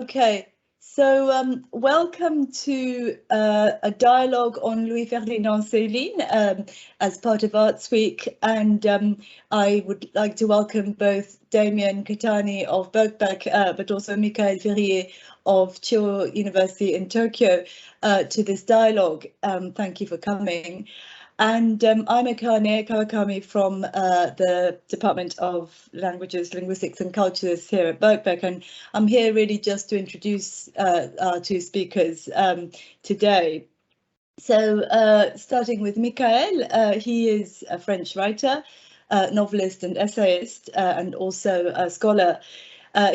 Okay, so welcome to a dialogue on Louis-Ferdinand Céline as part of Arts Week, and I would like to welcome both Damian Catani of Birkbeck, but also Michaël Ferrier of Chuo University in Tokyo to this dialogue. Thank you for coming. And I'm Akane Kawakami from the Department of Languages, Linguistics and Cultures here at Birkbeck, and I'm here really just to introduce our two speakers today. So starting with Michaël, he is a French writer, novelist and essayist, and also a scholar.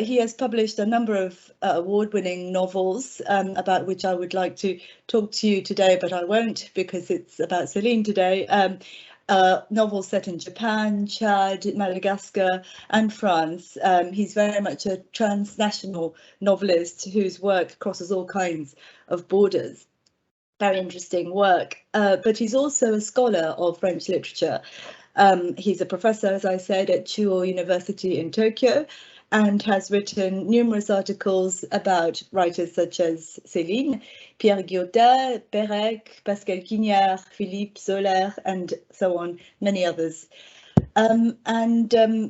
He has published a number of award-winning novels about which I would like to talk to you today, but I won't because it's about Céline today. Novels set in Japan, Chad, Madagascar and France. He's very much a transnational novelist whose work crosses all kinds of borders. Very interesting work, but he's also a scholar of French literature. He's a professor, as I said, at Chuo University in Tokyo, and has written numerous articles about writers such as Céline, Pierre Guyotat, Perec, Pascal Quignard, Philippe Zoller, and so on, many others.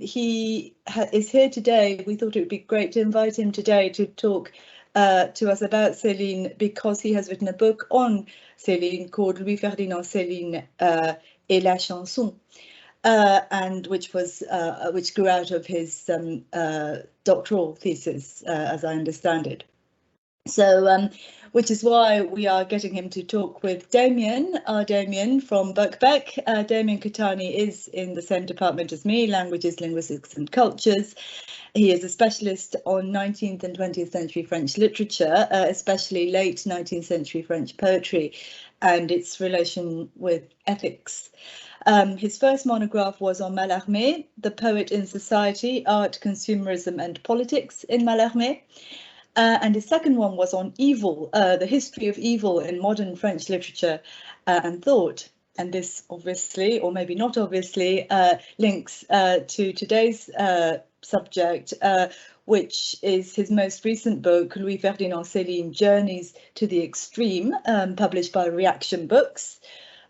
He is here today. We thought it would be great to invite him today to talk to us about Céline, because he has written a book on Céline called Louis-Ferdinand Céline et la chanson. And which grew out of his doctoral thesis, as I understand it. So, which is why we are getting him to talk with Damian, our Damian from Birkbeck. Damian Catani is in the same department as me, Languages, Linguistics and Cultures. He is a specialist on 19th and 20th century French literature, especially late 19th century French poetry and its relation with ethics. His first monograph was on Mallarmé, the poet in society, art, consumerism and politics in Mallarmé. And his second one was on evil, the history of evil in modern French literature and thought. And this obviously, or maybe not obviously, links to today's subject, which is his most recent book, Louis-Ferdinand Céline, Journeys to the Extreme, published by Reaktion Books,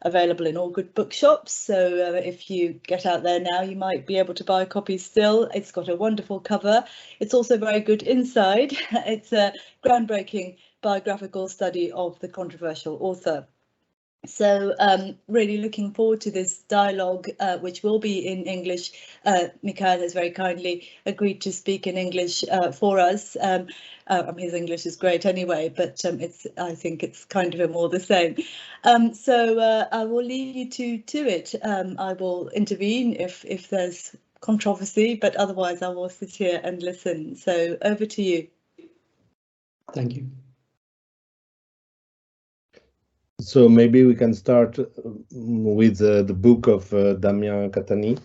available in all good bookshops. So if you get out there now, you might be able to buy a copy still. It's got a wonderful cover. It's also very good inside. It's a groundbreaking biographical study of the controversial author. So really looking forward to this dialogue, which will be in English. Michaël has very kindly agreed to speak in English for us. His English is great anyway, but I think it's kind of him all the same. So I will leave you to it. I will intervene if there's controversy, but otherwise I will sit here and listen. So over to you. Thank you. So maybe we can start with the book of Damian Catani,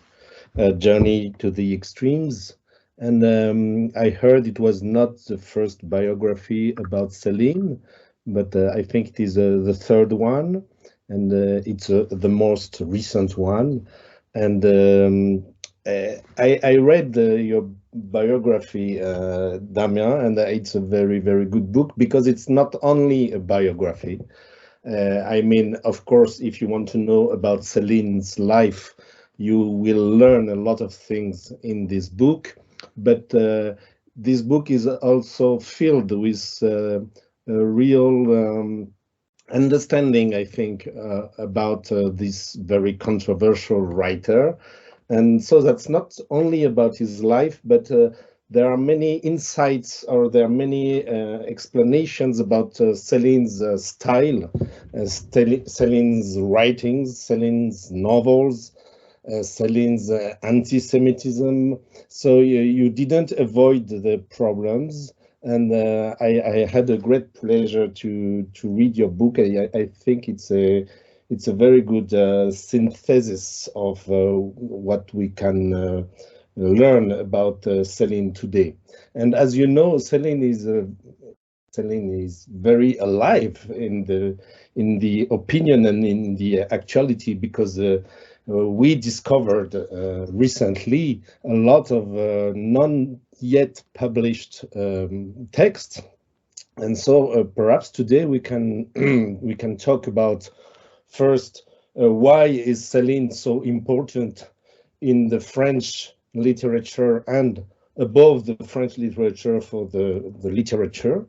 Journey to the Extremes. And I heard it was not the first biography about Céline, but I think it is the third one, and it's the most recent one. And I read your biography, Damian, and it's a very, very good book, because it's not only a biography. I mean, of course, if you want to know about Céline's life, you will learn a lot of things in this book. But this book is also filled with a real understanding, I think, about this very controversial writer. And so that's not only about his life, but there are many insights, or there are many explanations about Céline's style, Céline's writings, Céline's novels, Céline's anti-Semitism. So you didn't avoid the problems. And I had a great pleasure to read your book. I think it's a very good synthesis of what we can learn about Céline today. And as you know, Céline is very alive in the opinion and in the actuality, because we discovered recently a lot of non yet published texts. And so perhaps today we can we can talk about first why is Céline so important in the French literature and above the French literature for the literature,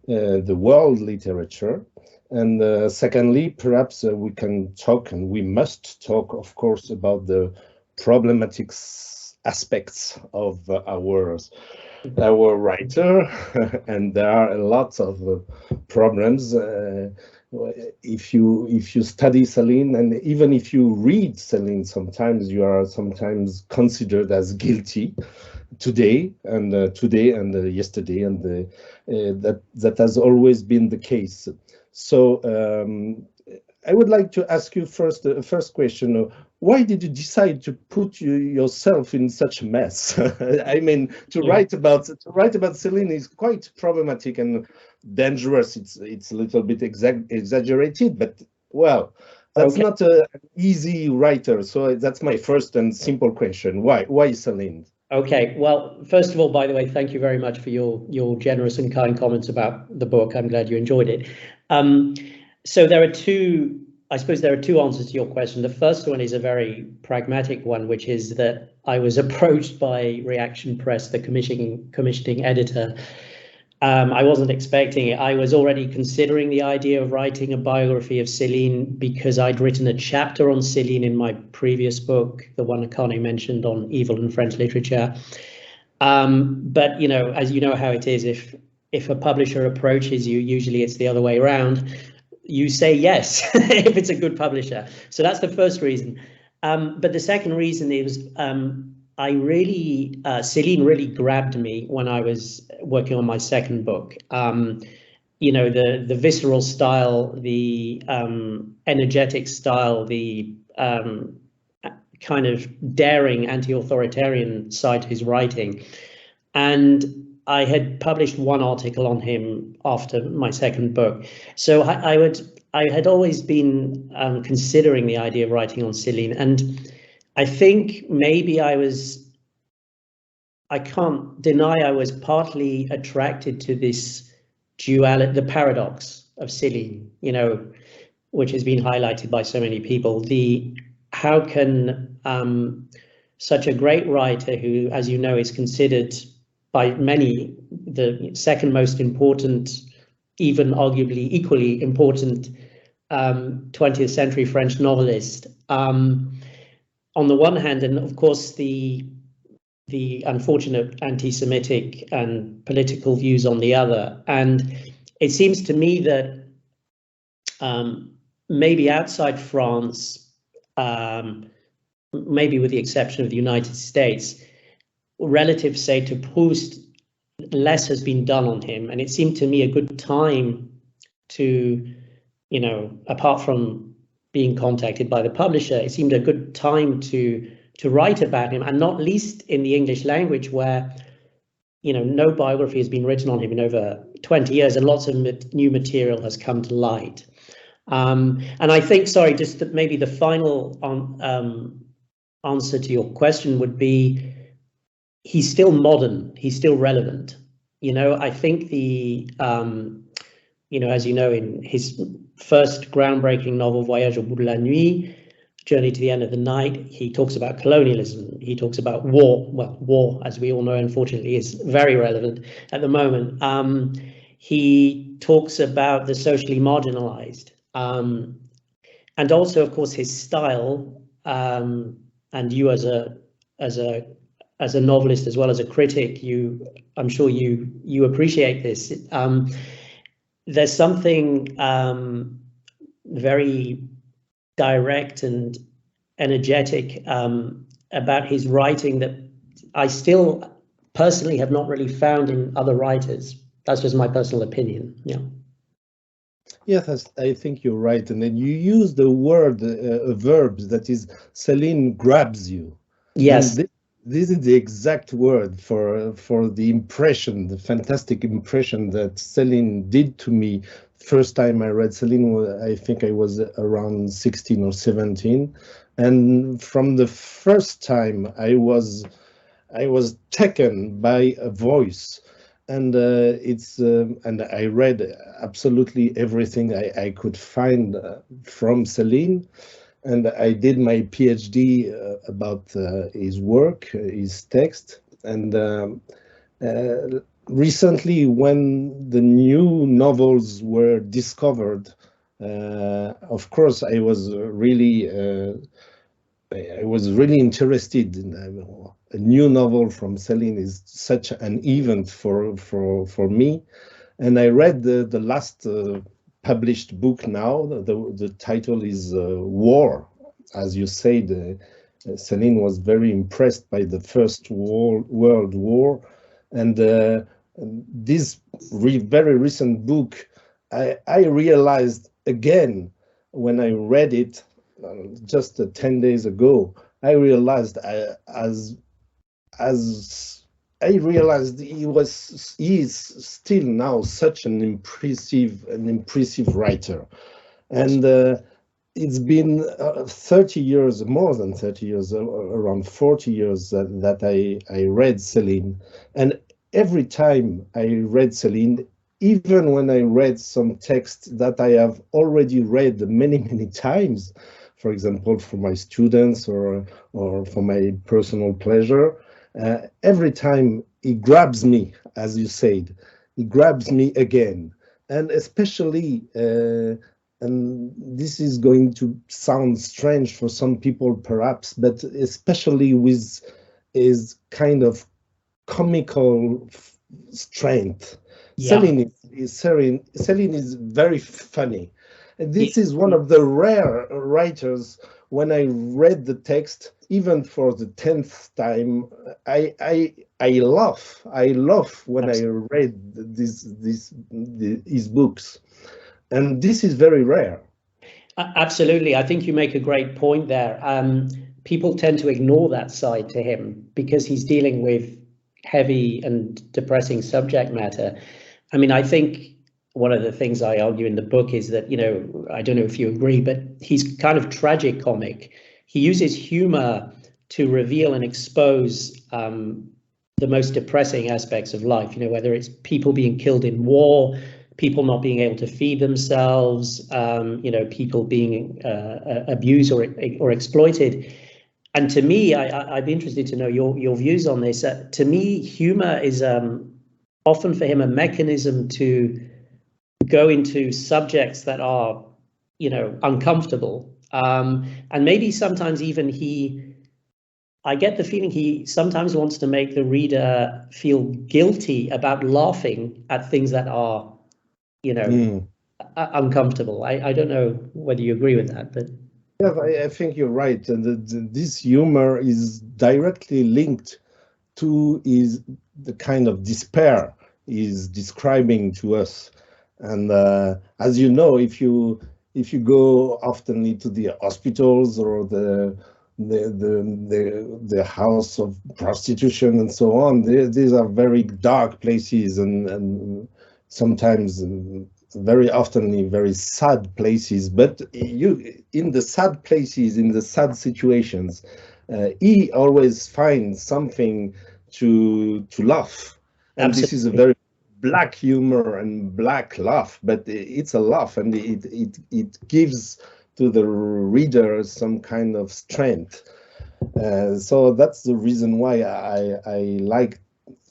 the world literature. And secondly, perhaps we can talk, and we must talk, of course, about the problematic aspects of our writer, and there are lots of problems. If you study Céline, and even if you read Céline, sometimes you are considered as guilty today and yesterday, and that has always been the case. So I would like to ask you first the first question. Why did you decide to put yourself in such a mess? I mean, to write about Céline is quite problematic and dangerous. It's a little bit exaggerated, but well, that's not an easy writer. So that's my first and simple question. Why Céline? Okay, well, first of all, by the way, thank you very much for your generous and kind comments about the book. I'm glad you enjoyed it. So there are two answers to your question. The first one is a very pragmatic one, which is that I was approached by Reaktion Press, the commissioning editor. I wasn't expecting it. I was already considering the idea of writing a biography of Céline because I'd written a chapter on Céline in my previous book, the one Akane mentioned on evil in French literature. But, you know, as you know how it is, if a publisher approaches you, usually it's the other way around. You say yes if it's a good publisher. So that's the first reason. But the second reason is Céline really grabbed me when I was working on my second book. You know, the visceral style, the energetic style, the kind of daring anti-authoritarian side to his writing. And I had published one article on him after my second book. So I had always been considering the idea of writing on Céline. And I think maybe I can't deny I was partly attracted to this duality, the paradox of Céline, you know, which has been highlighted by so many people. How can such a great writer who, as you know, is considered by many the second most important, even arguably equally important 20th century French novelist, on the one hand, and of course the unfortunate anti-Semitic and political views on the other. And it seems to me that maybe outside France, maybe with the exception of the United States, relative, say, to Proust, less has been done on him. And it seemed to me a good time to, you know, apart from being contacted by the publisher, it seemed a good time to write about him, and not least in the English language, where, you know, no biography has been written on him in over 20 years, and lots of new material has come to light. And I think, sorry, just that maybe the final answer to your question would be, he's still modern, he's still relevant. You know, I think you know, as you know, in his first groundbreaking novel, Voyage au bout de la nuit, Journey to the End of the Night, he talks about colonialism, he talks about war. Well, war, as we all know, unfortunately, is very relevant at the moment. He talks about the socially marginalized, and also, of course, his style. And you, as a novelist as well as a critic, I'm sure you appreciate this. There's something very direct and energetic about his writing that I still personally have not really found in other writers. That's just my personal opinion. Yeah. Yes, I think you're right. And then you use the word, a verb that is, Céline grabs you. Yes. This is the exact word for the impression, the fantastic impression that Céline did to me. First time I read Céline, I think I was around 16 or 17. And from the first time I was taken by a voice, and and I read absolutely everything I could find from Céline, and I did my PhD about his work, his text, and recently when the new novels were discovered, of course I was really interested in a new novel from Céline. Is such an event for me, and I read the last published book now. The title is War. As you said, Céline was very impressed by the First World War, and this very recent book, I realized again when I read it just 10 days ago. I realized he is still now such an impressive writer, and it's been 30 years, more than 30 years, around 40 years that I read Céline, and every time I read Céline, even when I read some text that I have already read many times, for example, for my students or for my personal pleasure, every time he grabs me, as you said, he grabs me again. And especially, and this is going to sound strange for some people perhaps, but especially with his kind of comical strength. Yeah. Céline is very funny. This is one of the rare writers. When I read the text, even for the 10th time, I laugh. I laugh when I read his books, and this is very rare. Absolutely, I think you make a great point there. People tend to ignore that side to him because he's dealing with heavy and depressing subject matter. I mean, I think one of the things I argue in the book is that, you know, I don't know if you agree, but he's kind of tragicomic. He uses humor to reveal and expose the most depressing aspects of life, you know, whether it's people being killed in war, people not being able to feed themselves, you know, people being abused or exploited. And to me, I'd be interested to know your views on this. To me, humor is often for him a mechanism to go into subjects that are, you know, uncomfortable. And maybe sometimes even I get the feeling he sometimes wants to make the reader feel guilty about laughing at things that are, you know, uncomfortable. I don't know whether you agree with that, but. Yeah, I think you're right. And this humor is directly linked to the kind of despair he's describing to us. And as you know, if you go often into the hospitals or the house of prostitution and so on, these are very dark places and sometimes very often very sad places. But in the sad places, in the sad situations, he always finds something to laugh. And Absolutely. This is a very black humor and black laugh, but it's a laugh, and it gives to the reader some kind of strength. So that's the reason why I like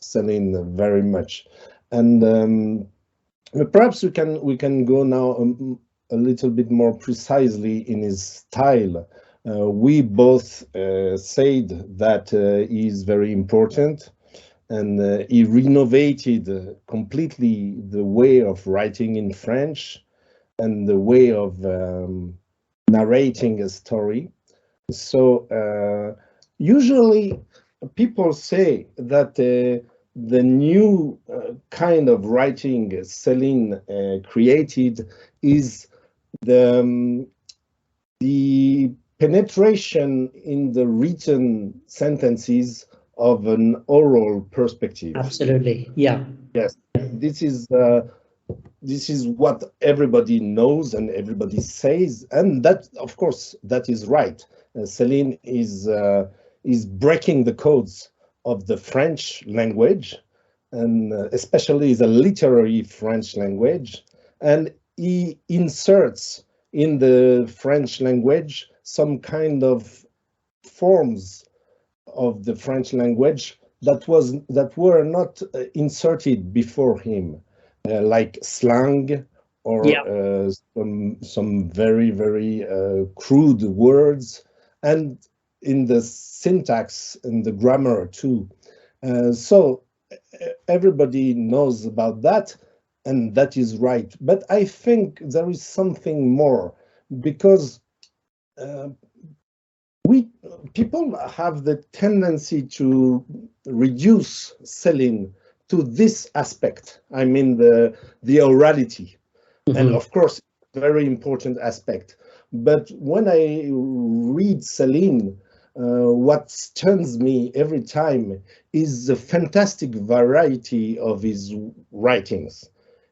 Céline very much. And perhaps we can go now a little bit more precisely in his style. We both said that he is very important, and he renovated completely the way of writing in French and the way of narrating a story. So usually people say that the new kind of writing Céline created is the penetration in the written sentences of an oral perspective. Absolutely, yeah. Yes, this is what everybody knows and everybody says, and that, of course, that is right. Céline is breaking the codes of the French language, and especially the literary French language, and he inserts in the French language some kind of forms of the French language that were not inserted before him, like slang or some very crude words, and in the syntax and the grammar too. So everybody knows about that, and that is right. But I think there is something more, because people have the tendency to reduce Céline to this aspect. I mean, the orality, and of course, very important aspect. But when I read Céline, what stuns me every time is the fantastic variety of his writings.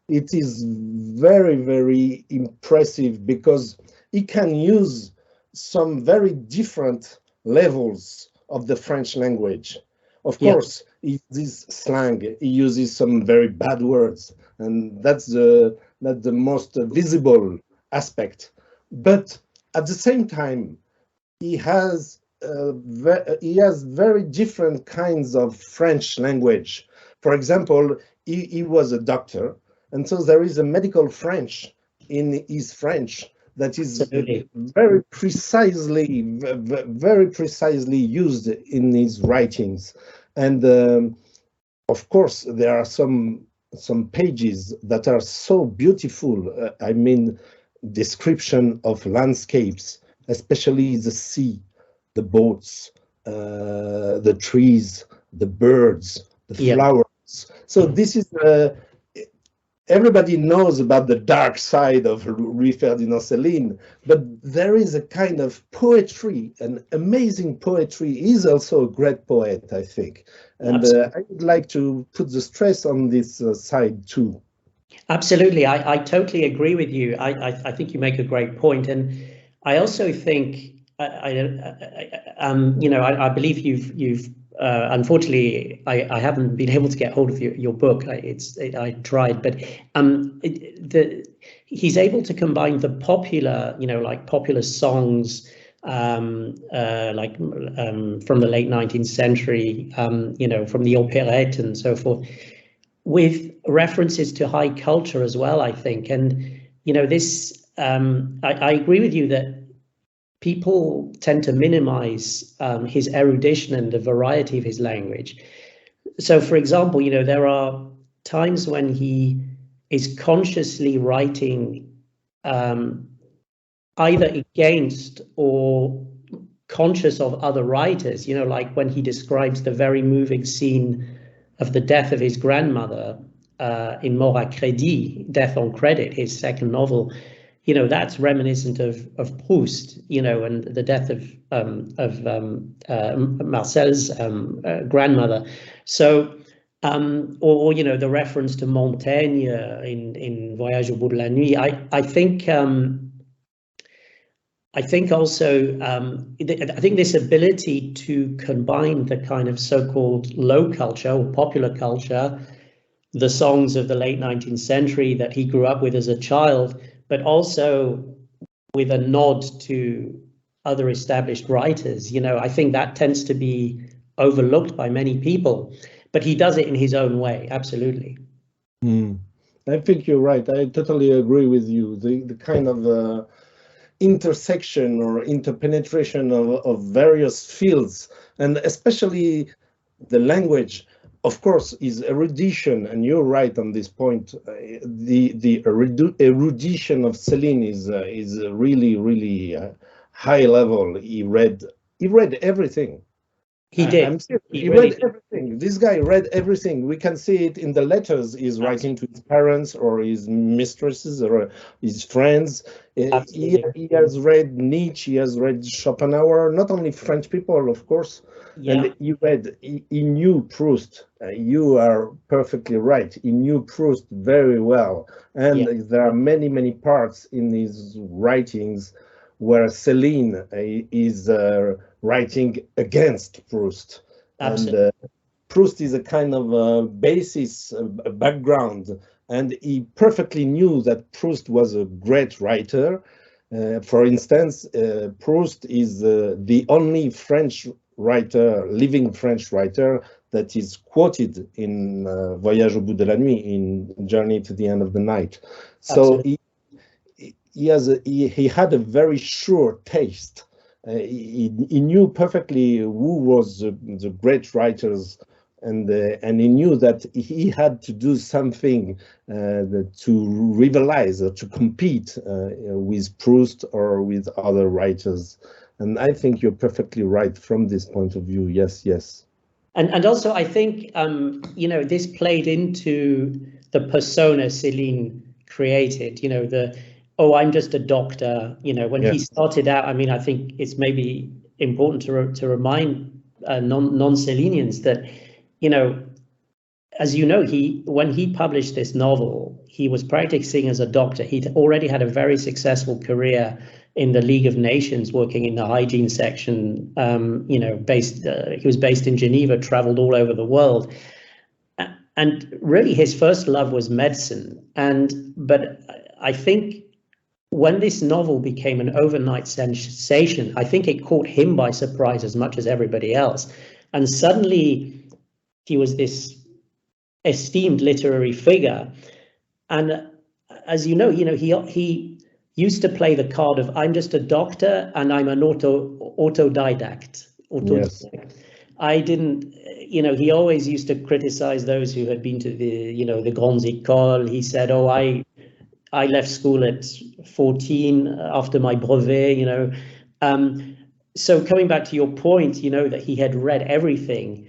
It is very impressive, because he can use some very different levels of the French language. Of course, he uses slang, he uses some very bad words, and that's the most visible aspect. But at the same time, he has very different kinds of French language. For example, he was a doctor, and so there is a medical French in his French that is very precisely used in his writings. And of course, there are some pages that are so beautiful. I mean, description of landscapes, especially the sea, the boats, the trees, the birds, the flowers. So this is everybody knows about the dark side of Louis-Ferdinand Céline, but there is a kind of poetry, an amazing poetry. He's also a great poet, I think. And I would like to put the stress on this side too. Absolutely, I totally agree with you. I think you make a great point, and I also think I believe you've unfortunately, I haven't been able to get hold of your book. I tried, but he's able to combine the popular, like popular songs, from the late 19th century, from the opérette and so forth, with references to high culture as well, I think. And this, I agree with you that people tend to minimize his erudition and the variety of his language. So, for example, there are times when he is consciously writing either against or conscious of other writers, like when he describes the very moving scene of the death of his grandmother in Mort à Crédit, Death on Credit, his second novel. That's reminiscent of Proust, and the death of Marcel's grandmother. So, or the reference to Montaigne in Voyage au bout de la nuit. I think also I think this ability to combine the kind of so-called low culture or popular culture, the songs of the late 19th century that he grew up with as a child, but also with a nod to other established writers. I think that tends to be overlooked by many people, but he does it in his own way. Absolutely. I think you're right. I totally agree with you. The kind of intersection or interpenetration of various fields, and especially the language, of course, is erudition, and you're right on this point. The erudition of Céline is really high level. He read everything. He did. He read everything. This guy read everything. We can see it in the letters he's writing to his parents or his mistresses or his friends. He has read Nietzsche, he has read Schopenhauer, not only French people, of course. And he knew Proust. You are perfectly right. He knew Proust very well. And there are many parts in his writings where Céline is writing against Proust. Absolutely. And Proust is a kind of a basis, a background, and he perfectly knew that Proust was a great writer. For instance, Proust is the only French writer, living French writer, that is quoted in Voyage au bout de la nuit, in Journey to the End of the Night. So he had a very sure taste. He knew perfectly who was the great writers, and he knew that he had to do something to rivalize or to compete with Proust or with other writers. And I think you're perfectly right from this point of view. Yes, yes. And also, I think, you know, this played into the persona Céline created, you know, I'm just a doctor, you know, when he started out. I mean, I think it's maybe important to remind non-Célinians that, you know, as you know, when he published this novel, he was practicing as a doctor. He'd already had a very successful career in the League of Nations, working in the hygiene section. You know, he was based in Geneva, traveled all over the world, and really his first love was medicine. But I think when this novel became an overnight sensation, I think it caught him by surprise as much as everybody else, and suddenly he was this esteemed literary figure. And as you know, he used to play the card of I'm just a doctor and I'm an autodidact. Yes. I didn't, you know, he always used to criticize those who had been to the grandes écoles. He said, oh, I left school at 14 after my brevet, you know. So coming back to your point, you know, that he had read everything,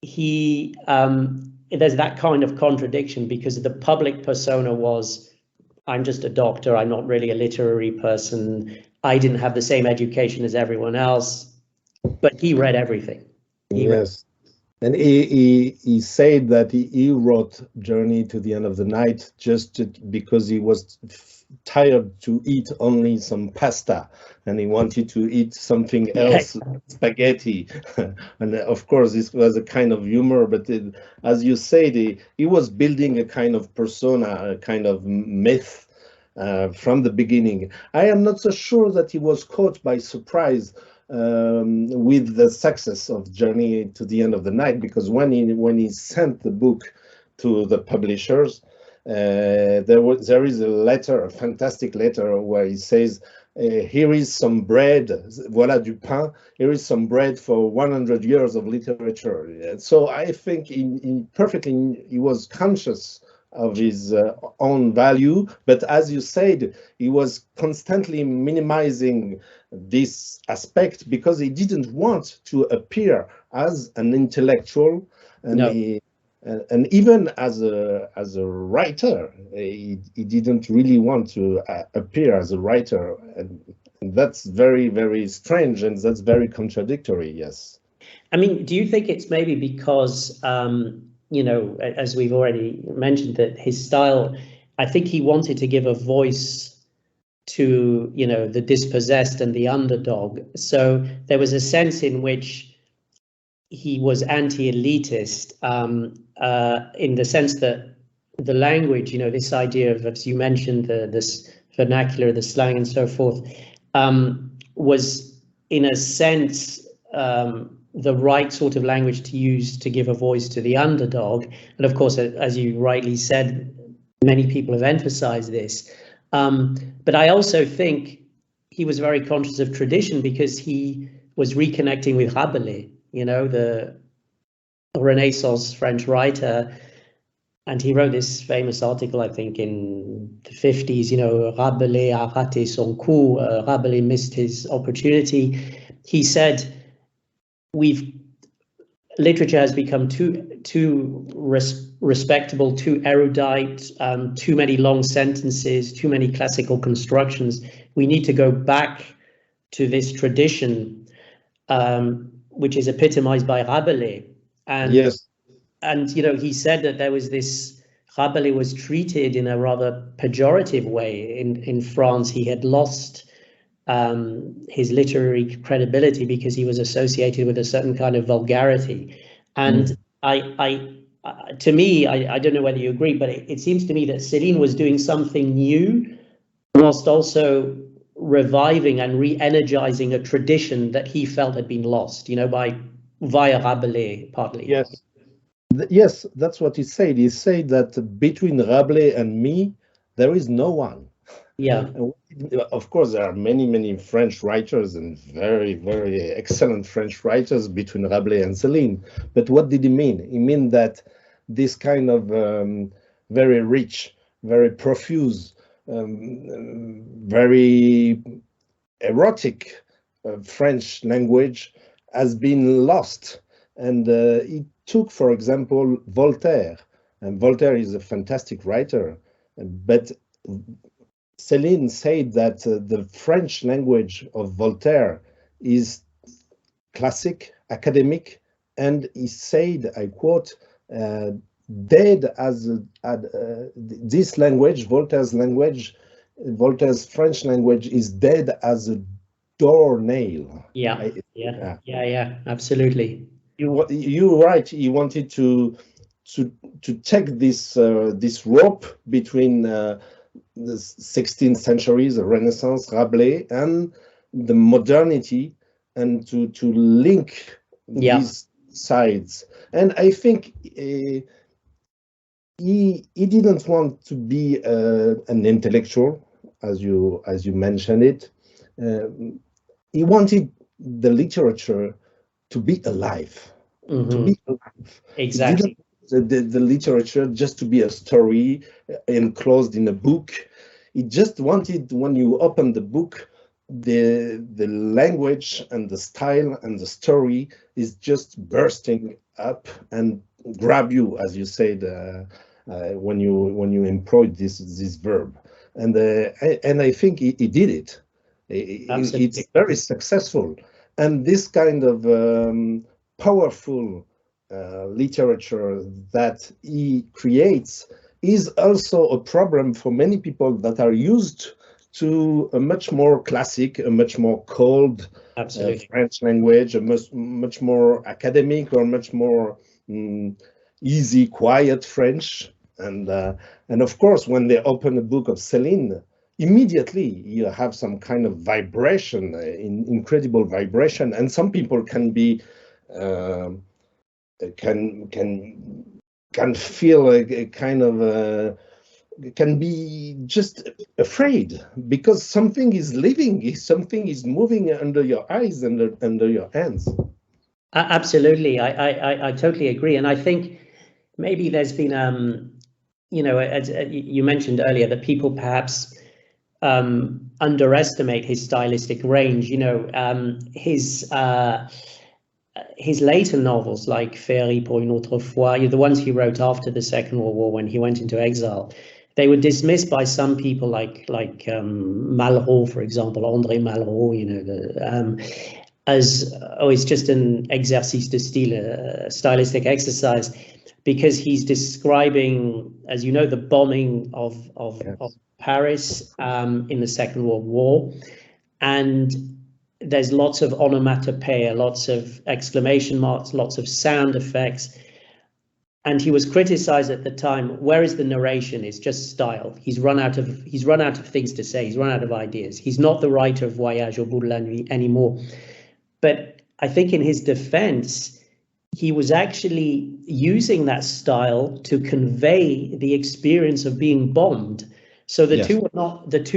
there's that kind of contradiction, because the public persona was, I'm just a doctor, I'm not really a literary person, I didn't have the same education as everyone else, but he read everything. And he said that he wrote Journey to the End of the Night just because he was tired to eat only some pasta, and he wanted to eat something else, spaghetti. And of course, this was a kind of humor, but as you said, he was building a kind of persona, a kind of myth from the beginning. I am not so sure that he was caught by surprise with the success of Journey to the End of the Night, because when he sent the book to the publishers, there is a letter, a fantastic letter, where he says, here is some bread, voilà du pain, here is some bread for 100 years of literature. So I think he was conscious of his own value, but as you said, he was constantly minimizing this aspect because he didn't want to appear as an intellectual, and even as a writer, he didn't really want to appear as a writer, and that's very, very strange, and that's very contradictory. Yes. I mean, do you think it's maybe because you know, as we've already mentioned, that his style, I think he wanted to give a voice to, you know, the dispossessed and the underdog. So there was a sense in which he was anti-elitist, in the sense that the language, you know, this idea of, as you mentioned, this vernacular, the slang and so forth, was in a sense the right sort of language to use to give a voice to the underdog. And of course, as you rightly said, many people have emphasized this. But I also think he was very conscious of tradition, because he was reconnecting with Rabelais, you know, the Renaissance French writer. And he wrote this famous article, I think, in the 50s, you know, Rabelais a raté son coup, Rabelais missed his opportunity. He said, literature has become too respectable, too erudite, too many long sentences, too many classical constructions. We need to go back to this tradition, which is epitomized by Rabelais. And yes. And, you know, he said that there was this, Rabelais was treated in a rather pejorative way in France. He had lost his literary credibility because he was associated with a certain kind of vulgarity. And to me, I don't know whether you agree, but it seems to me that Céline was doing something new whilst also reviving and re-energizing a tradition that he felt had been lost, you know, via Rabelais partly. Yes. Yes, that's what he said. He said that between Rabelais and me, there is no one. Yeah. Of course, there are many, many French writers and very, very excellent French writers between Rabelais and Céline. But what did he mean? He meant that this kind of very rich, very profuse, very erotic French language has been lost. And it took, for example, Voltaire. And Voltaire is a fantastic writer. But Céline said that the French language of Voltaire is classic, academic, and he said, I quote, dead as this language, Voltaire's French language is dead as a doornail. Yeah, absolutely. You're right. He wanted to take this this rope between the 16th century, the Renaissance, Rabelais, and the modernity, and to link these sides. And I think he didn't want to be an intellectual, as you mentioned it. He wanted the literature to be alive. To be alive. Exactly. The literature just to be a story enclosed in a book. He just wanted, when you open the book, the language and the style and the story is just bursting up and grab you, as you said, when you employed this verb. And I think he did it. It's very successful. And this kind of powerful literature that he creates is also a problem for many people that are used to a much more classic, a much more cold French language, a much more academic or much more easy, quiet French. And of course, when they open a book of Céline, immediately you have some kind of vibration, incredible vibration, and some people can be can feel a kind of can be just afraid because something is living, something is moving under your eyes, under your hands. Absolutely, I totally agree, and I think maybe there's been you know, as you mentioned earlier, that people perhaps underestimate his stylistic range. You know, his later novels, like Ferry pour une autre fois, the ones he wrote after the Second World War when he went into exile, they were dismissed by some people, like Malraux, for example, André Malraux, you know, as it's just an exercice de style, a stylistic exercise, because he's describing, as you know, the bombing of Paris in the Second World War, and there's lots of onomatopoeia, lots of exclamation marks, lots of sound effects. And he was criticized at the time. Where is the narration? It's just style. He's run out of things to say. He's run out of ideas. He's not the writer of Voyage au bout de la nuit anymore. But I think in his defense, he was actually using that style to convey the experience of being bombed. So the two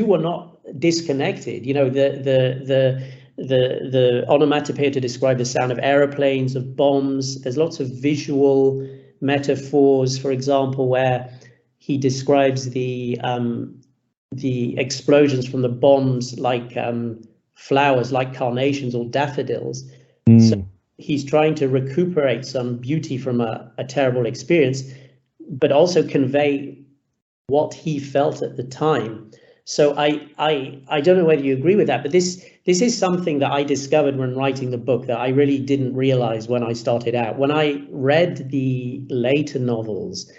were not disconnected. You know, the onomatopoeia to describe the sound of aeroplanes, of bombs. There's lots of visual metaphors, for example, where he describes the explosions from the bombs like flowers, like carnations or daffodils. So he's trying to recuperate some beauty from a terrible experience, but also convey what he felt at the time. So I don't know whether you agree with that, but this is something that I discovered when writing the book that I really didn't realize when I started out. When I read the later novels,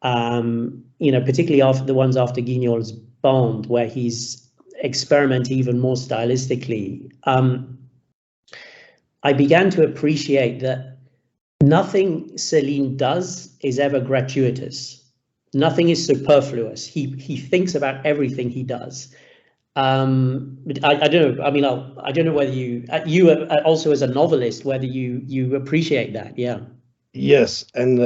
you know, particularly after the ones after Guignol's Bond, where he's experiment even more stylistically, I began to appreciate that nothing Céline does is ever gratuitous. Nothing is superfluous. He thinks about everything he does. But I don't know. I mean, I don't know whether you also as a novelist, whether you appreciate that. Yeah. Yes, and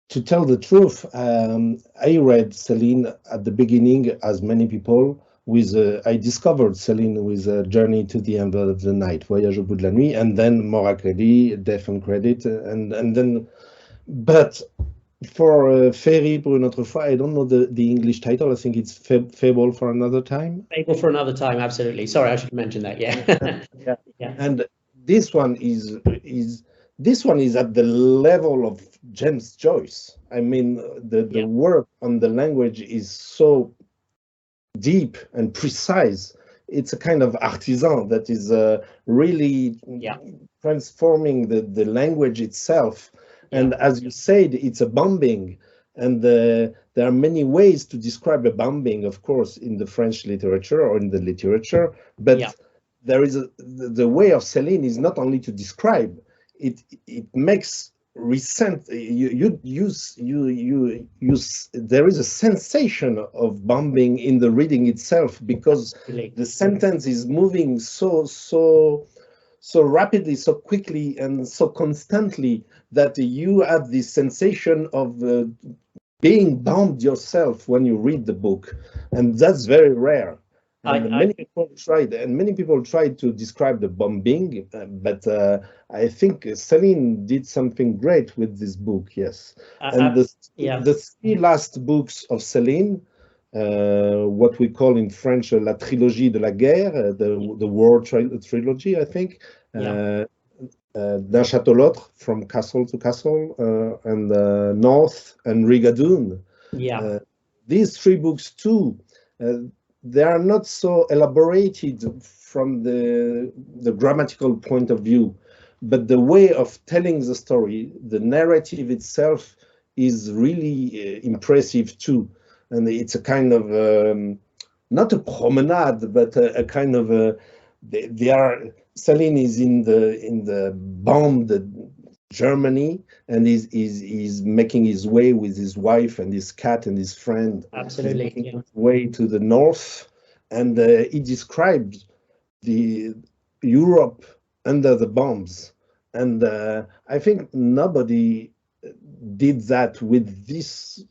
to tell the truth, I read Céline at the beginning, as many people. I discovered Céline with Journey to the End of the Night, Voyage au bout de la nuit, and then Moracoli, Death and Credit, and then. But for Ferry pour une autre fois, I don't know the English title. I think it's Fable for Another Time. Fable for Another Time, absolutely. Sorry, I should mention that. Yeah. Yeah. And this one is at the level of James Joyce. I mean, the work on the language is so deep and precise. It's a kind of artisan that is really transforming the language itself. And as you said, it's a bombing. And there are many ways to describe a bombing, of course, in the French literature or in the literature. But there is the way of Céline is not only to describe. It makes recent. You use. There is a sensation of bombing in the reading itself because the sentence is moving so rapidly, so quickly, and so constantly that you have this sensation of being bombed yourself when you read the book, and that's very rare. And many people tried to describe the bombing, but I think Céline did something great with this book. Yes, and the three last books of Céline, what we call in French la trilogie de la guerre, the war trilogy, I think. D'un château l'autre, from castle to castle, and North and Rigadoon. These three books too, they are not so elaborated from the grammatical point of view, but the way of telling the story, the narrative itself is really impressive too. And it's a kind of, not a promenade, but a kind of, Céline is in the bombed Germany, and is making his way with his wife and his cat and his friend. Absolutely, making his way to the north, and he describes the Europe under the bombs, and I think nobody did that with this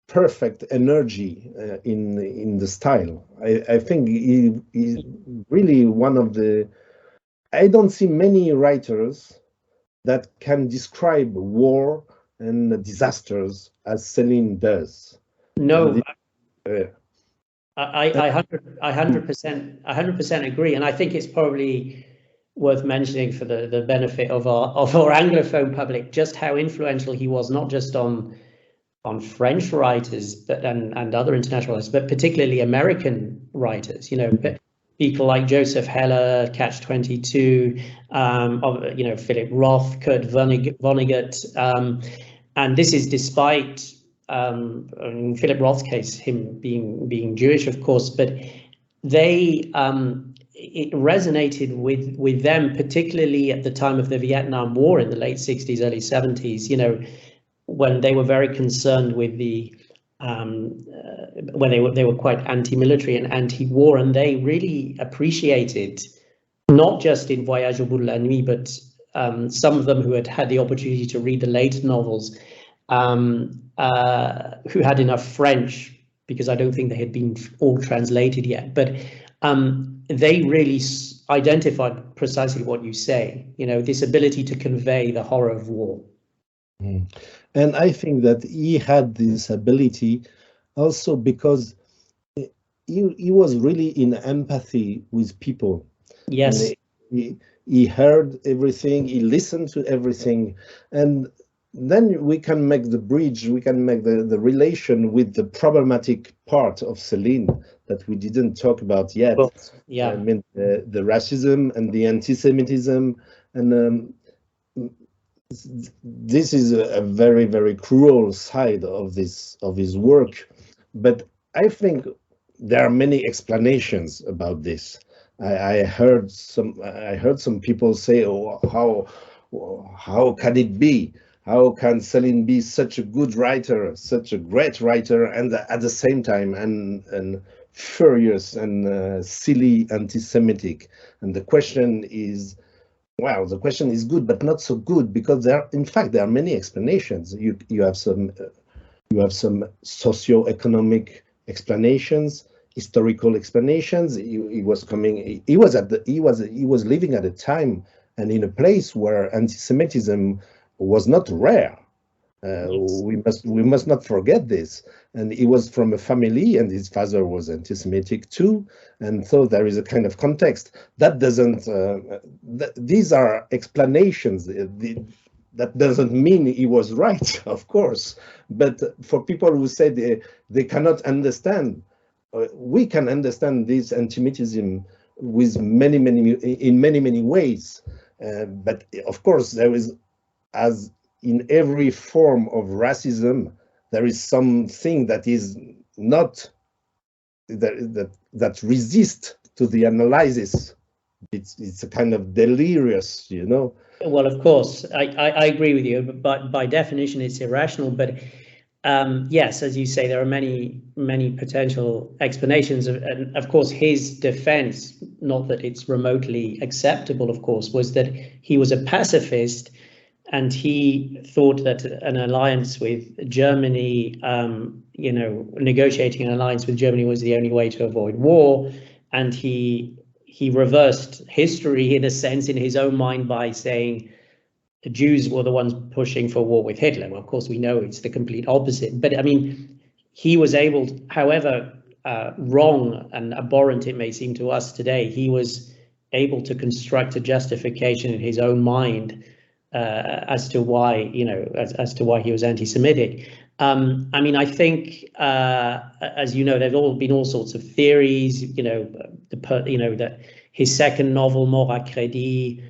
perfect energy in the style. I think he's really one of the. I don't see many writers that can describe war and disasters as Céline does. No, I 100% agree, and I think it's probably worth mentioning for the benefit of our Anglophone public just how influential he was, not just on French writers but and other international writers, but particularly American writers. You know, people like Joseph Heller, Catch-22, Philip Roth, Kurt Vonnegut, and this is despite in Philip Roth's case, him being Jewish, of course, but they it resonated with them, particularly at the time of the Vietnam War in the late 60s, early 70s. You know, when they were very concerned with the when they were quite anti-military and anti-war, and they really appreciated, not just in Voyage au bout de la nuit, but some of them who had the opportunity to read the later novels, who had enough French, because I don't think they had been all translated yet, but they really identified precisely what you say, you know, this ability to convey the horror of war. And I think that he had this ability also because he was really in empathy with people. Yes. He heard everything, he listened to everything, and then we can make the bridge, we can make the relation with the problematic part of Céline that we didn't talk about yet. Well, yeah. I mean, the racism and the anti-Semitism, and this is a very, very cruel side of his work. But I think there are many explanations about this. I heard some people say, "Oh, how can it be? How can Céline be such a good writer, such a great writer, and at the same time and furious and silly anti-Semitic?" And the question is, well, the question is good, but not so good, because in fact, there are many explanations. You have some socio-economic explanations, historical explanations. He was living at a time and in a place where anti-Semitism was not rare. Yes. We must not forget this. And he was from a family, and his father was anti-Semitic too, and so there is a kind of context that doesn't. These are explanations. That doesn't mean he was right, of course. But for people who say they cannot understand, we can understand this anti-Semitism with in many ways. But of course, there is, as in every form of racism, there is something that is not that resists to the analysis. It's a kind of delirious, you know. Well, of course, I agree with you, but by definition, it's irrational. But yes, as you say, there are many potential explanations. And of course, his defense, not that it's remotely acceptable, of course, was that he was a pacifist, and he thought that an alliance with Germany, negotiating an alliance with Germany was the only way to avoid war. And he reversed history, in a sense, in his own mind, by saying the Jews were the ones pushing for war with Hitler. Well, of course, we know it's the complete opposite. But I mean, he was able, however wrong and abhorrent it may seem to us today, he was able to construct a justification in his own mind as to why, as to why he was anti-Semitic. I mean, I think, as you know, there've been all sorts of theories. That his second novel, Mort à Crédit,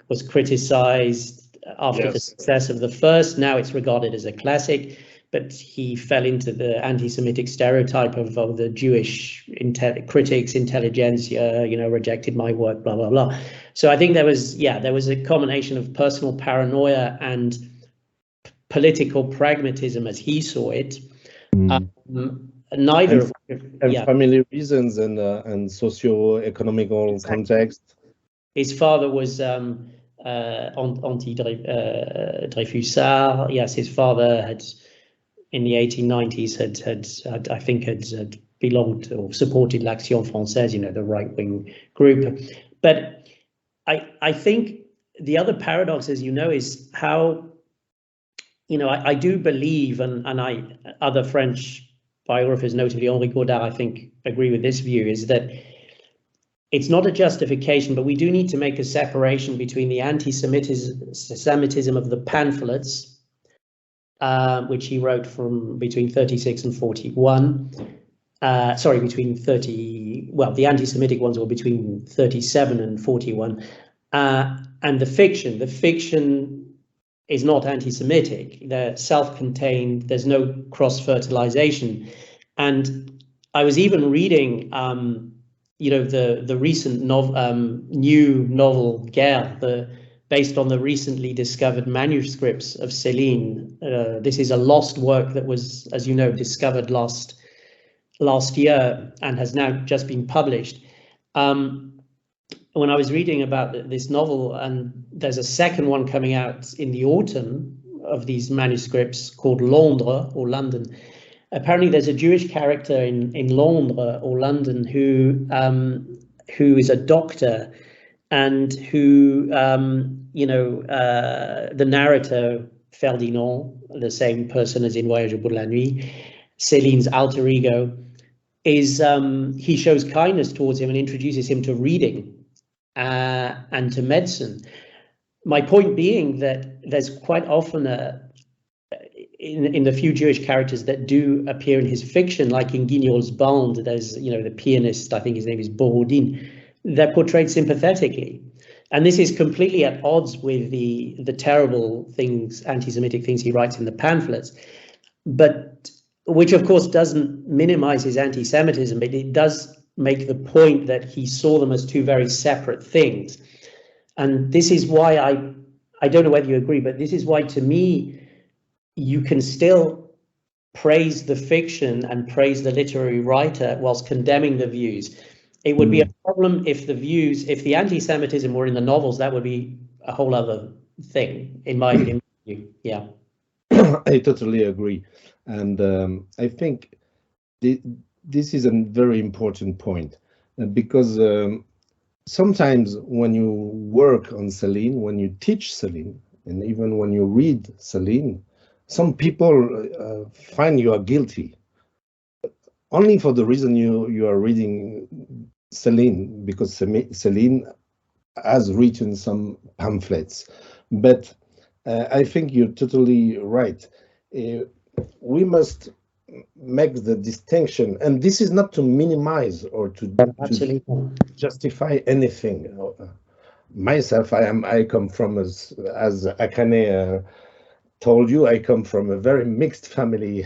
was criticized after the success of the first. Now it's regarded as a classic, but he fell into the anti-Semitic stereotype of the Jewish critics, intelligentsia, rejected my work, blah blah blah. So I think there was a combination of personal paranoia and political pragmatism, as he saw it. Neither and family reasons and socio-economical context. His father was anti-Dreyfusard. Yes, his father had, in the 1890s, had belonged to or supported l'Action Française, the right-wing group. But I think the other paradox, as you know, is how, I do believe, and other French biographers, notably Henri Gaudard, I think, agree with this view, is that it's not a justification, but we do need to make a separation between the anti-Semitism of the pamphlets, which he wrote from between 36 and 41. The anti-Semitic ones were between 37 and 41. And the fiction. The fiction is not anti-Semitic. They're self-contained. There's no cross-fertilization. And I was even reading, the recent new novel Guerre, based on the recently discovered manuscripts of Céline. This is a lost work that was, as you know, discovered last year and has now just been published. When I was reading about this novel, and there's a second one coming out in the autumn of these manuscripts called Londres or London. Apparently there's a Jewish character in Londres or London who is a doctor, and who, the narrator, Ferdinand, the same person as in Voyage au bout de la nuit, Céline's alter ego, he shows kindness towards him and introduces him to reading and to medicine. My point being that there's quite often in the few Jewish characters that do appear in his fiction, like in Guignol's Band, there's the pianist, I think his name is Borodin, they're portrayed sympathetically. And this is completely at odds with the terrible things, anti-Semitic things he writes in the pamphlets. But which of course doesn't minimize his anti-Semitism, but it does make the point that he saw them as two very separate things. And this is why I don't know whether you agree, but this is why, to me, you can still praise the fiction and praise the literary writer whilst condemning the views. It would be a problem if the anti-Semitism were in the novels. That would be a whole other thing, in my view. Yeah. I totally agree. And I think this is a very important point, because sometimes when you work on Céline, when you teach Céline, and even when you read Céline, some people find you are guilty only for the reason you are reading Céline, because Céline has written some pamphlets. But I think you're totally right. We must make the distinction, and this is not to minimize or to justify anything. Myself, I come from, as Akane told you, I come from a very mixed family,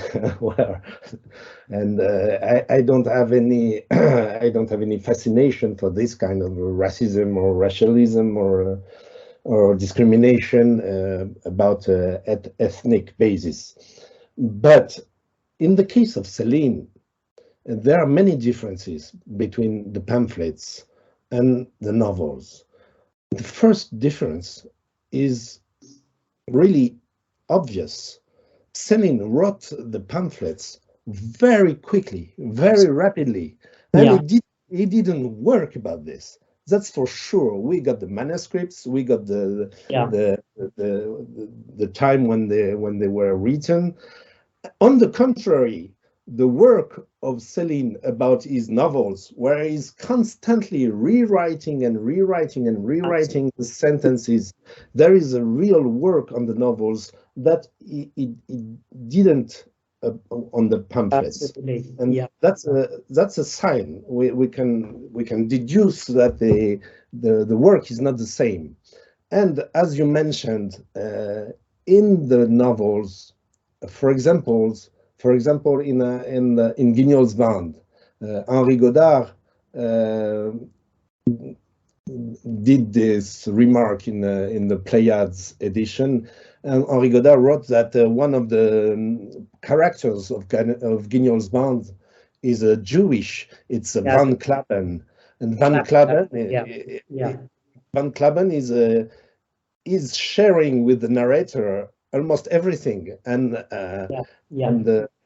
and I don't have any I don't have any fascination for this kind of racism or racialism or discrimination about ethnic basis. But in the case of Céline, there are many differences between the pamphlets and the novels. The first difference is really obvious. Céline wrote the pamphlets very quickly, very rapidly, and he didn't work about this. That's for sure. We got the manuscripts, we got the time when they were written. On the contrary, the work of Céline about his novels, where he's constantly rewriting the sentences, there is a real work on the novels that he didn't on the pamphlets. Absolutely. And that's a sign. We can deduce that the work is not the same. And as you mentioned, in the novels, for example, in Guignol's Band, Henri Godard did this remark in the Pleiades edition. Henri Godard wrote that one of the characters of Guignol's Band is Jewish. It's Van Klappen, and Van Klappen, Van Klappen is sharing with the narrator almost everything, and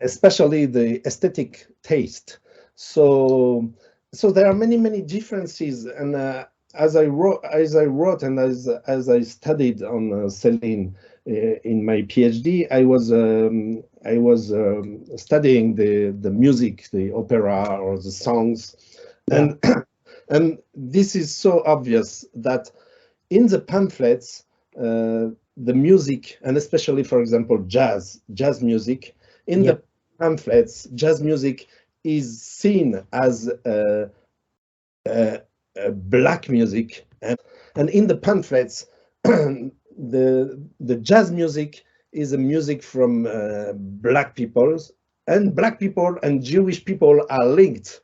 especially the aesthetic taste. So there are many differences, and as I wrote and as I studied on Céline in my PhD, I was studying the music, the opera or the songs, and and this is so obvious that in the pamphlets, the music, and especially, for example, jazz music, in the pamphlets, jazz music is seen as black music, and in the pamphlets, the jazz music is a music from black peoples, and black people and Jewish people are linked.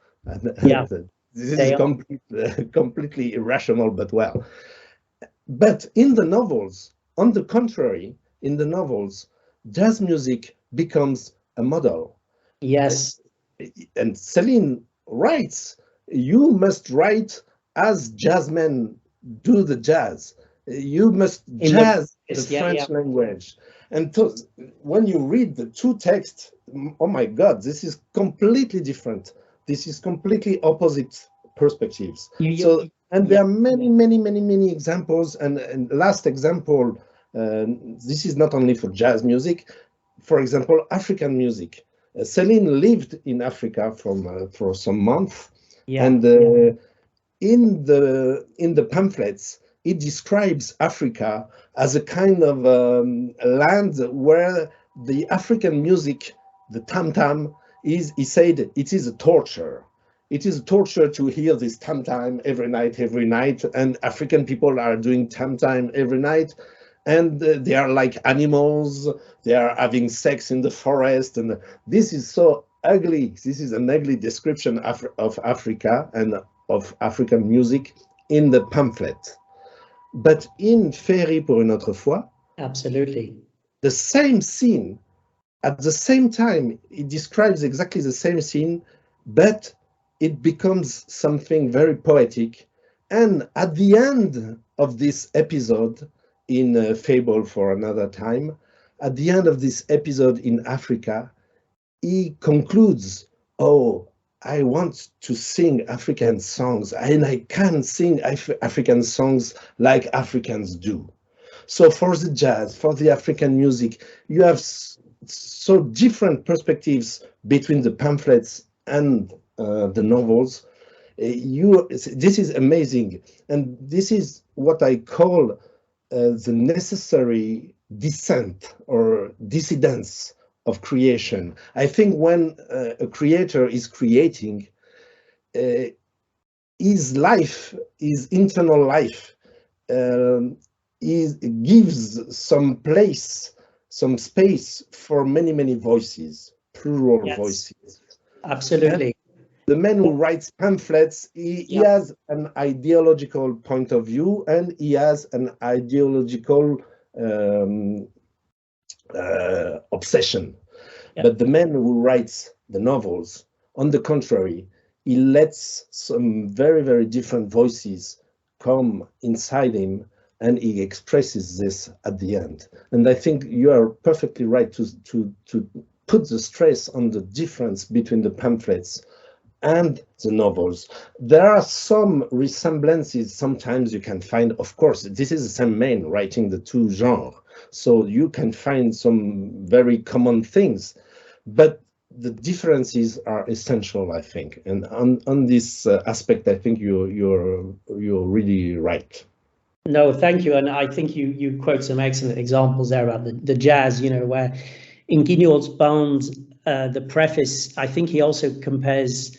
This is completely irrational, but well. But in the novels, on the contrary, in the novels, jazz music becomes a model. Yes. And Céline writes, you must write as jazzmen do the jazz. You must jazz the French language. And when you read the two texts, oh my God, this is completely different. This is completely opposite perspectives. And there are many examples. And last example, this is not only for jazz music. For example, African music. Céline lived in Africa for some months, and in the pamphlets, it describes Africa as a kind of land where the African music, the tam-tam, he said it is a torture. It is a torture to hear this tam-tam every night, and African people are doing tam-tam every night. and they are like animals. They are having sex in the forest, and this is so ugly. This is an ugly description of Africa and of African music in the pamphlet. But in Ferry pour une autre fois, absolutely, the same scene, at the same time, it describes exactly the same scene, but it becomes something very poetic. And at the end of this episode in Fable for Another Time, at the end of this episode in Africa, he concludes, oh, I want to sing African songs, and I can sing African songs like Africans do. So for the jazz, for the African music, you have so different perspectives between the pamphlets and the novels. This is amazing, and this is what I call the necessary descent or dissidence of creation. I think when a creator is creating, his life, his internal life, gives some place, some space for many voices, plural voices. Absolutely. The man who writes pamphlets, he has an ideological point of view, and he has an ideological obsession. But the man who writes the novels, on the contrary, he lets some very different voices come inside him, and he expresses this at the end. And I think you are perfectly right to put the stress on the difference between the pamphlets and the novels. There are some resemblances sometimes you can find. Of course, this is the same man writing the two genres, so you can find some very common things, but the differences are essential, I think. And on this aspect, I think you're really right. No, thank you. And I think you quote some excellent examples there about the jazz, you know, where in Guignol's Band, the preface, I think he also compares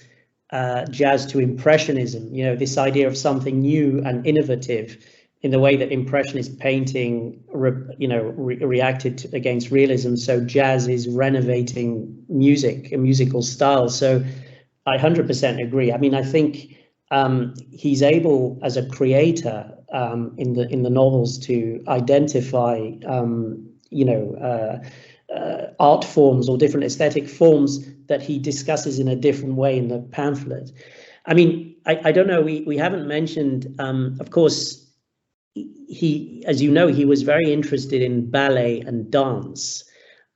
jazz to impressionism, you know, this idea of something new and innovative in the way that impressionist painting, reacted against realism. So jazz is renovating music, a musical style. So I 100% agree. I mean, I think he's able as a creator in the novels to identify, art forms or different aesthetic forms that he discusses in a different way in the pamphlet. I mean, I don't know, we haven't mentioned, of course, he, as you know, he was very interested in ballet and dance.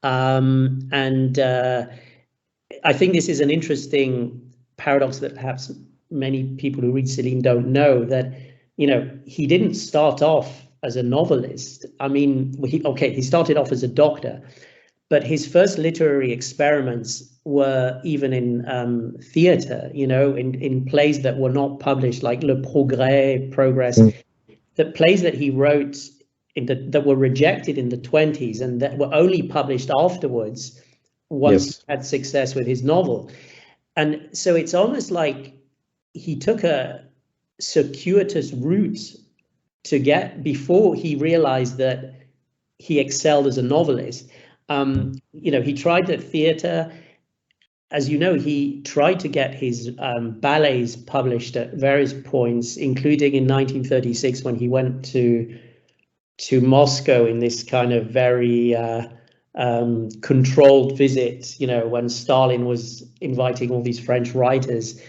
And I think this is an interesting paradox that perhaps many people who read Céline don't know, that, you know, he didn't start off as a novelist. I mean, he started off as a doctor, but his first literary experiments were even in theatre, you know, in plays that were not published, like Le Progress, the plays that he wrote that were rejected in the 20s and that were only published afterwards once he had success with his novel. And so it's almost like he took a circuitous route to get, before he realized that he excelled as a novelist. He tried the theatre. As you know, he tried to get his ballets published at various points, including in 1936 when he went to Moscow in this kind of very controlled visit, you know, when Stalin was inviting all these French writers.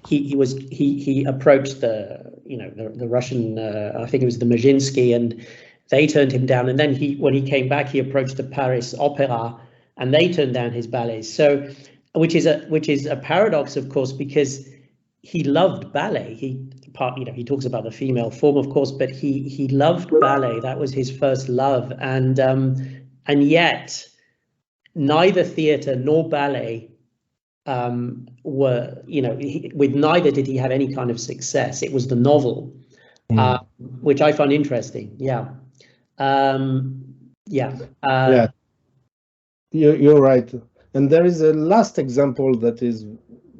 He approached the Russian, I think it was the Majinsky, and they turned him down. And then when he came back, he approached the Paris Opera, and they turned down his ballets. So, which is a paradox, of course, because he loved ballet. He talks about the female form, of course, but he loved ballet. That was his first love, and yet neither theatre nor ballet were, with neither did he have any kind of success. It was the novel, which I find interesting. You're right. And there is a last example that is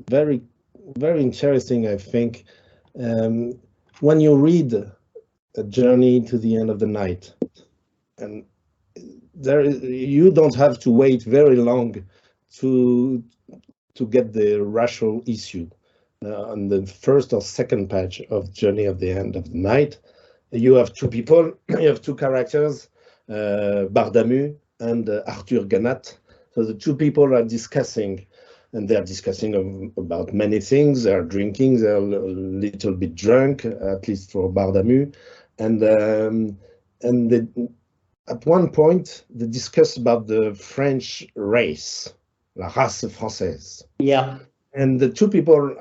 very, very interesting, I think. When you read A Journey to the End of the Night. And you don't have to wait very long to get the racial issue. On the first or second page of Journey of the End of the Night, you have two people, you have two characters, Bardamu and Arthur Ganat. So the two people are discussing, and they're discussing about many things. They're drinking, they're a little bit drunk, at least for Bardamu. And at one point, they discuss about the French race, la race française. Yeah. And the two people,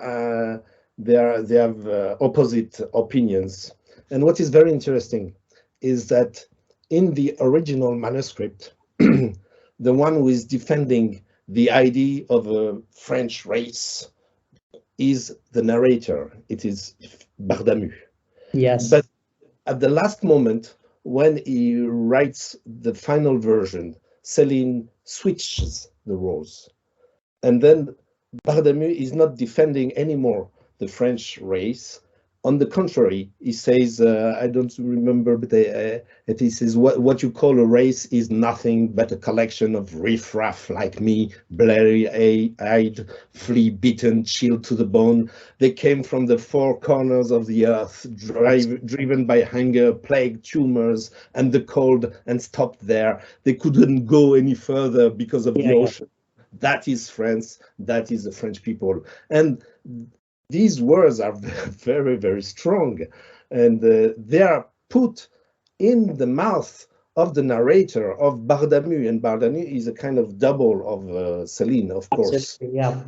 they have opposite opinions. And what is very interesting is that in the original manuscript, the one who is defending the idea of a French race is the narrator. It is Bardamu. Yes. But at the last moment, when he writes the final version, Céline switches the roles. And then Bardamu is not defending anymore the French race. On the contrary, he says, I don't remember, but he says, what you call a race is nothing but a collection of riffraff like me, blurry-eyed, flea-bitten, chilled to the bone. They came from the four corners of the earth, driven by hunger, plague, tumors, and the cold, and stopped there. They couldn't go any further because of the ocean. That is France. That is the French people. And these words are very, very strong, and they are put in the mouth of the narrator, of Bardamu, and Bardamu is a kind of double of Céline, of course. Absolutely, yeah.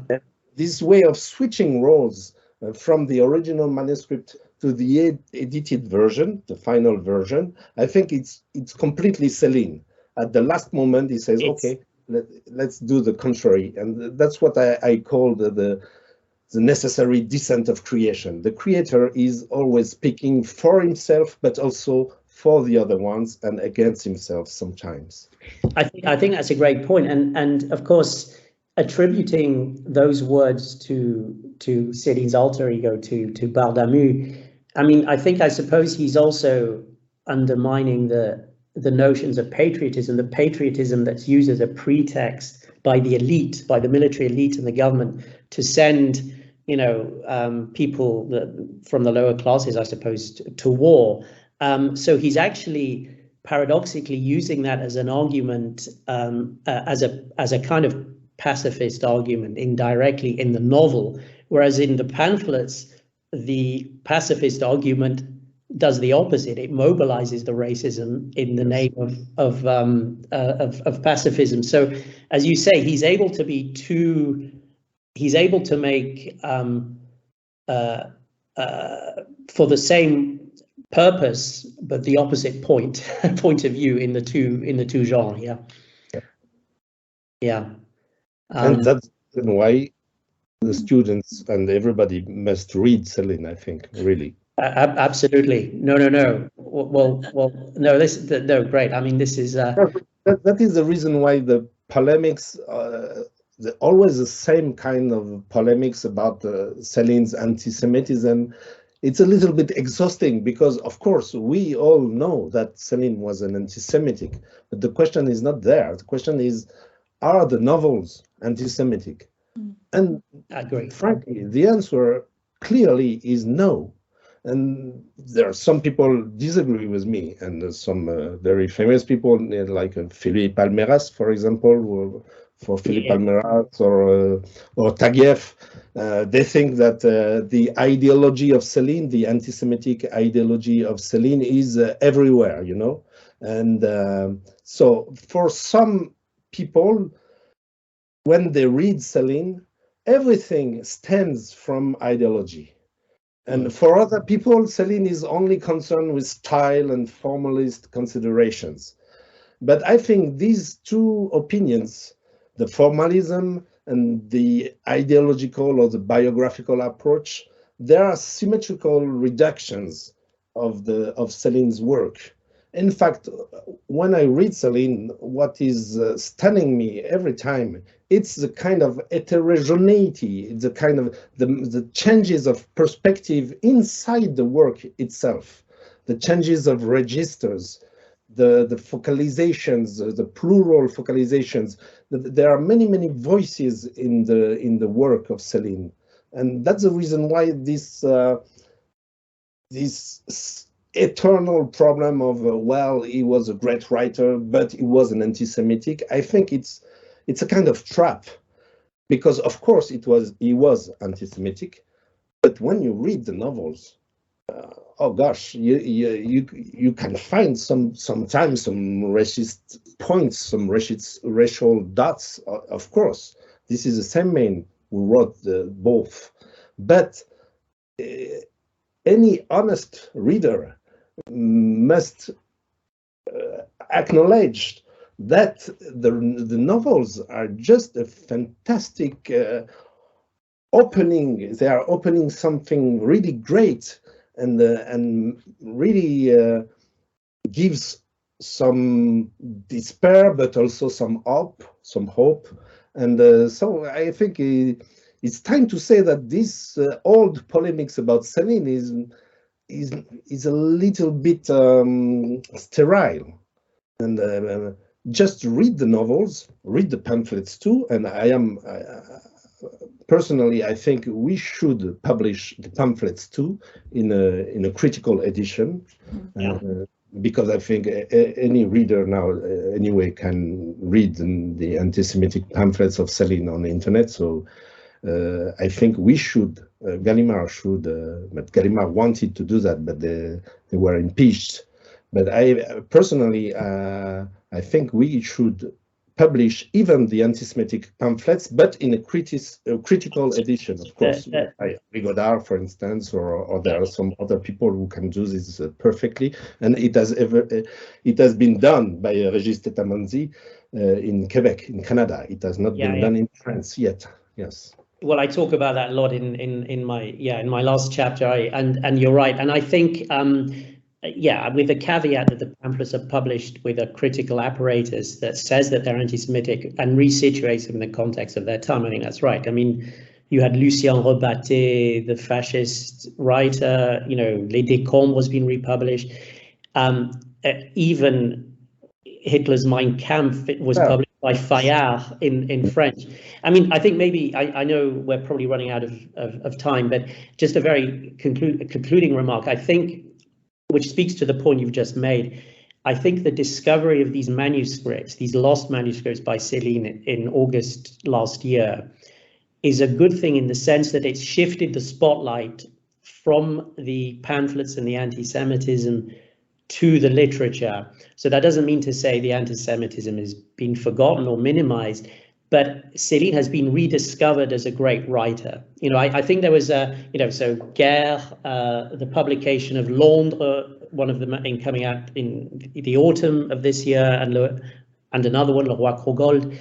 This way of switching roles from the original manuscript to the edited version, the final version, I think it's completely Céline. At the last moment, he says, okay, let's do the contrary. And that's what I call the necessary descent of creation. The creator is always speaking for himself, but also for the other ones and against himself sometimes. I think that's a great point. And of course, attributing those words to Céline's alter ego, to Bardamu, I suppose he's also undermining the notions of patriotism, the patriotism that's used as a pretext by the elite, by the military elite and the government to send people from the lower classes, I suppose, to war. So he's actually paradoxically using that as an argument, as a kind of pacifist argument indirectly in the novel, whereas in the pamphlets, the pacifist argument does the opposite. It mobilizes the racism in the name of pacifism. So, as you say, he's able to be too. He's able to make for the same purpose, but the opposite point of view in the two genres. Yeah. And that's why the students and everybody must read Céline, I think, really. Absolutely. No. Well. No. Great. I mean, this is. That is the reason why the polemics. Always the same kind of polemics about Céline's anti-Semitism. It's a little bit exhausting because, of course, we all know that Céline was an anti-Semitic, but the question is not there. The question is, are the novels anti-Semitic? And frankly, the answer clearly is no. And there are some people disagree with me, and some very famous people like Philippe Almeras, for example, for Philippe Almeras or Taguieff, they think that the ideology of Céline, the anti-Semitic ideology of Céline, is everywhere, And so for some people, when they read Céline, everything stems from ideology. And for other people, Céline is only concerned with style and formalist considerations. But I think these two opinions, the formalism and the ideological or the biographical approach, there are symmetrical reductions of Céline's work. In fact, when I read Céline, what is stunning me every time, it's the kind of heterogeneity, it's the kind of the changes of perspective inside the work itself. the changes of registers, the focalizations, the plural focalizations. There are many voices in the work of Céline, and that's the reason why this eternal problem of well, he was a great writer, but he was an anti-Semitic. I think it's a kind of trap, because of course he was anti-Semitic, but when you read the novels, oh gosh, you can find sometimes some racist points, some racial dots. Of course, this is the same man who wrote both, but any honest reader must acknowledge that the novels are just a fantastic opening. They are opening something really great, and really gives some despair, but also some hope. And so I think it's time to say that this old polemics about Céline is a little bit sterile, and just read the novels, read the pamphlets too. And personally, I think we should publish the pamphlets too in a critical edition, because I think any reader now anyway can read the anti-Semitic pamphlets of Céline on the internet. So I think we should, Gallimard should, but Gallimard wanted to do that, but they were impeached. But I personally, I think we should publish even the anti-Semitic pamphlets, but in a critical edition, of course. Rigaudard, for instance, or there are some other people who can do this perfectly, and it has been done by Régis Tetamanzi in Quebec, in Canada. It has not been done in France yet. Yes. Well, I talk about that a lot in my last chapter, and you're right, and I think with the caveat that the pamphlets are published with a critical apparatus that says that they're anti-Semitic and resituates them in the context of their time. I think that's right. I mean, you had Lucien Rebatté, the fascist writer, Les Décombres was being republished. Even Hitler's Mein Kampf was published by Fayard in French. I mean, I think maybe, I know we're probably running out of time, but just a very concluding remark, I think, which speaks to the point you've just made. I think the discovery of these manuscripts, these lost manuscripts by Céline in August last year, is a good thing in the sense that it's shifted the spotlight from the pamphlets and the anti-Semitism to the literature. So that doesn't mean to say the anti-Semitism has been forgotten or minimized, but Céline has been rediscovered as a great writer. I think there was so Guerre, the publication of Londres, one of them coming out in the autumn of this year, and another one, Le Roi Crogold.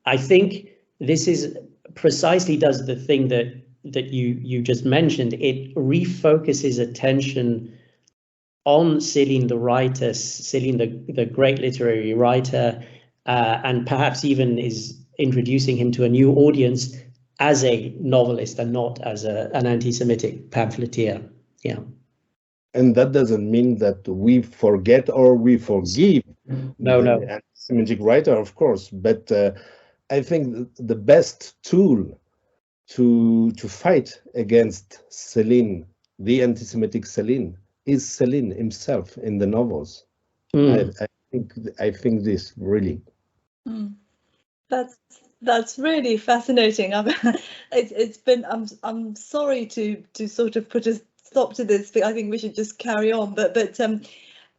I think this is precisely does the thing that you just mentioned. It refocuses attention on Céline the writer, Céline the great literary writer, and perhaps even is introducing him to a new audience as a novelist and not as an anti-Semitic pamphleteer. Yeah. And that doesn't mean that we forget or we forgive the anti-Semitic writer, of course. But I think the best tool to fight against Céline, the anti-Semitic Céline, is Céline himself in the novels. I think this really. That's really fascinating. It's been. I'm sorry to sort of put a stop to this, but I think we should just carry on. But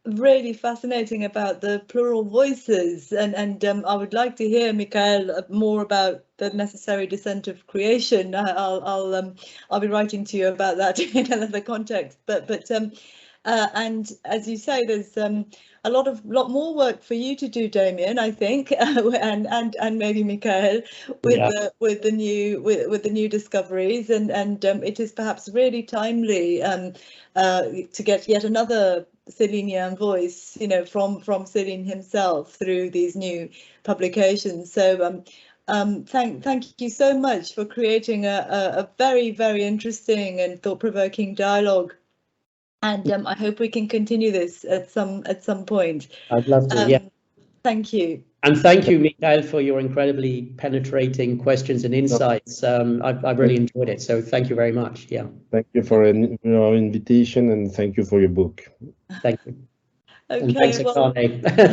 really fascinating about the plural voices, and I would like to hear, Michaël, more about the necessary descent of creation. I'll be writing to you about that in another context. But and as you say, there's a lot more work for you to do, Damian, I think, and maybe Michaël with the new discoveries, and it is perhaps really timely to get yet another Célinian voice, from Céline himself through these new publications. So thank you so much for creating a very, very interesting and thought-provoking dialogue And I hope we can continue this at some point. I'd love to, yeah. Thank you. And thank you, Michaël, for your incredibly penetrating questions and insights. I've really enjoyed it, so thank you very much. Yeah. Thank you for your invitation, and thank you for your book. Thank you. Okay, and thanks, well,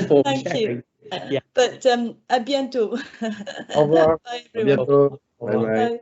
for thank sharing. you. But à bientôt. Au revoir. Bye, À everyone. bientôt. Au revoir. Bye bye. Bye.